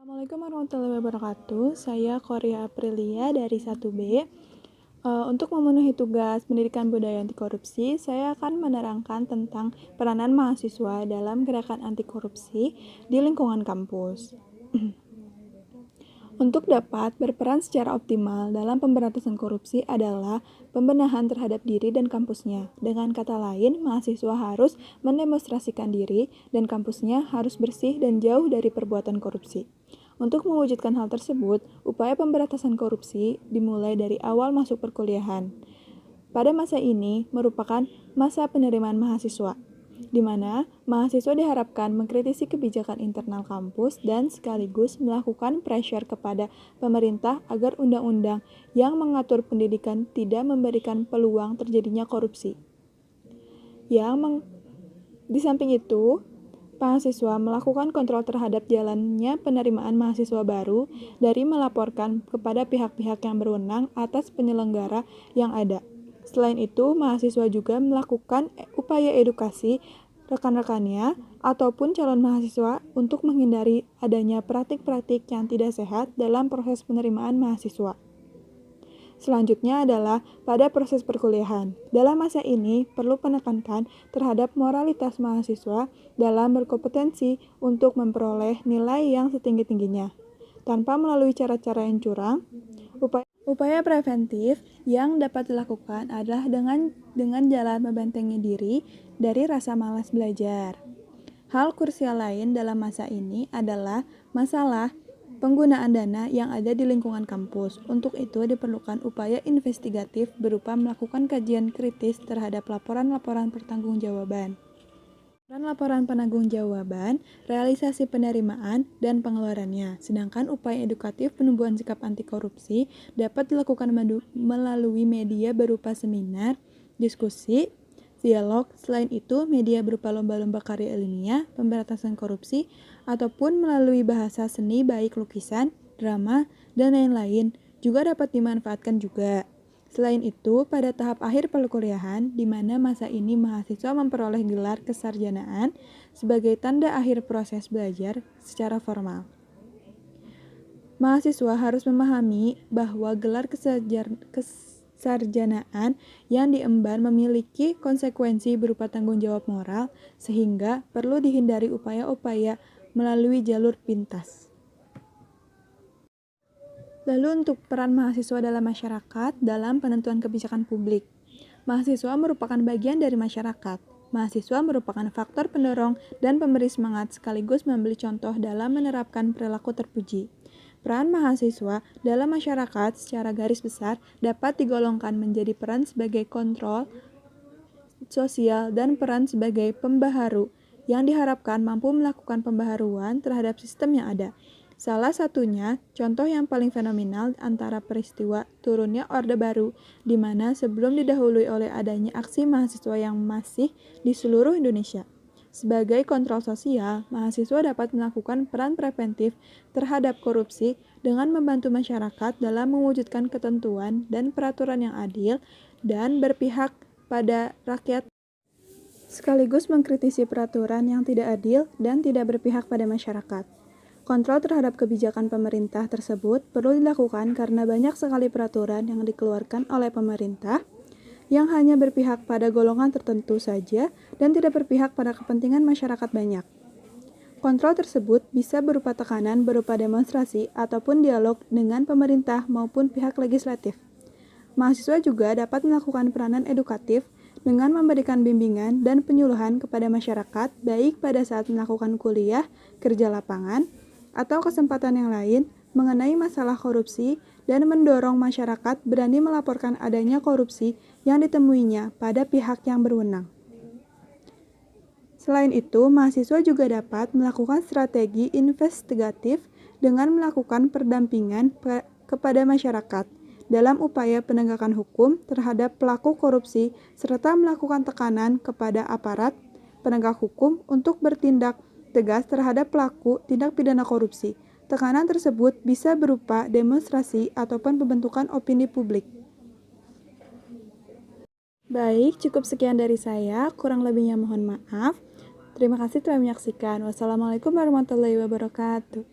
Assalamualaikum warahmatullahi wabarakatuh. Saya Korea Aprilia dari 1B. Untuk memenuhi tugas pendidikan budaya anti korupsi, saya akan menerangkan tentang peranan mahasiswa dalam gerakan anti korupsi di lingkungan kampus. Untuk dapat berperan secara optimal dalam pemberantasan korupsi adalah pembenahan terhadap diri dan kampusnya. Dengan kata lain, mahasiswa harus mendemonstrasikan diri dan kampusnya harus bersih dan jauh dari perbuatan korupsi. Untuk mewujudkan hal tersebut, upaya pemberantasan korupsi dimulai dari awal masuk perkuliahan. Pada masa ini merupakan masa penerimaan mahasiswa, di mana mahasiswa diharapkan mengkritisi kebijakan internal kampus dan sekaligus melakukan pressure kepada pemerintah agar undang-undang yang mengatur pendidikan tidak memberikan peluang terjadinya korupsi. Di samping itu, mahasiswa melakukan kontrol terhadap jalannya penerimaan mahasiswa baru dari melaporkan kepada pihak-pihak yang berwenang atas penyelenggara yang ada. Selain itu, mahasiswa juga melakukan upaya edukasi rekan-rekannya ataupun calon mahasiswa untuk menghindari adanya praktik-praktik yang tidak sehat dalam proses penerimaan mahasiswa. Selanjutnya adalah pada proses perkuliahan. Dalam masa ini, perlu penekankan terhadap moralitas mahasiswa dalam berkompetensi untuk memperoleh nilai yang setinggi-tingginya. Tanpa melalui cara-cara yang curang, upaya preventif yang dapat dilakukan adalah dengan jalan membentengi diri dari rasa malas belajar. Hal krusial lain dalam masa ini adalah masalah penggunaan dana yang ada di lingkungan kampus. Untuk itu diperlukan upaya investigatif berupa melakukan kajian kritis terhadap laporan-laporan pertanggungjawaban. Laporan penanggung-jawaban, realisasi penerimaan, dan pengeluarannya. Sedangkan upaya edukatif penumbuhan sikap anti korupsi dapat dilakukan melalui media berupa seminar, diskusi, dialog. Selain itu, media berupa lomba-lomba karya ilmiah, pemberantasan korupsi, ataupun melalui bahasa seni baik lukisan, drama, dan lain-lain juga dapat dimanfaatkan juga. Selain itu, pada tahap akhir perkuliahan, di mana masa ini mahasiswa memperoleh gelar kesarjanaan sebagai tanda akhir proses belajar secara formal. Mahasiswa harus memahami bahwa gelar kesarjanaan yang diemban memiliki konsekuensi berupa tanggung jawab moral, sehingga perlu dihindari upaya-upaya melalui jalur pintas. Lalu untuk peran mahasiswa dalam masyarakat dalam penentuan kebijakan publik. Mahasiswa merupakan bagian dari masyarakat. Mahasiswa merupakan faktor pendorong dan pemberi semangat sekaligus memberi contoh dalam menerapkan perilaku terpuji. Peran mahasiswa dalam masyarakat secara garis besar dapat digolongkan menjadi peran sebagai kontrol sosial dan peran sebagai pembaharu yang diharapkan mampu melakukan pembaharuan terhadap sistem yang ada. Salah satunya, contoh yang paling fenomenal antara peristiwa turunnya Orde Baru, di mana sebelum didahului oleh adanya aksi mahasiswa yang masih di seluruh Indonesia. Sebagai kontrol sosial, mahasiswa dapat melakukan peran preventif terhadap korupsi dengan membantu masyarakat dalam mewujudkan ketentuan dan peraturan yang adil dan berpihak pada rakyat, sekaligus mengkritisi peraturan yang tidak adil dan tidak berpihak pada masyarakat. Kontrol terhadap kebijakan pemerintah tersebut perlu dilakukan karena banyak sekali peraturan yang dikeluarkan oleh pemerintah yang hanya berpihak pada golongan tertentu saja dan tidak berpihak pada kepentingan masyarakat banyak. Kontrol tersebut bisa berupa tekanan berupa demonstrasi ataupun dialog dengan pemerintah maupun pihak legislatif. Mahasiswa juga dapat melakukan peranan edukatif dengan memberikan bimbingan dan penyuluhan kepada masyarakat baik pada saat melakukan kuliah, kerja lapangan, atau kesempatan yang lain mengenai masalah korupsi dan mendorong masyarakat berani melaporkan adanya korupsi yang ditemuinya pada pihak yang berwenang. Selain itu, mahasiswa juga dapat melakukan strategi investigatif dengan melakukan pendampingan kepada masyarakat dalam upaya penegakan hukum terhadap pelaku korupsi serta melakukan tekanan kepada aparat penegak hukum untuk bertindak tegas terhadap pelaku tindak pidana korupsi. Tekanan tersebut bisa berupa demonstrasi ataupun pembentukan opini publik. Baik, cukup sekian dari saya. Kurang lebihnya mohon maaf. Terima kasih telah menyaksikan. Wassalamualaikum warahmatullahi wabarakatuh.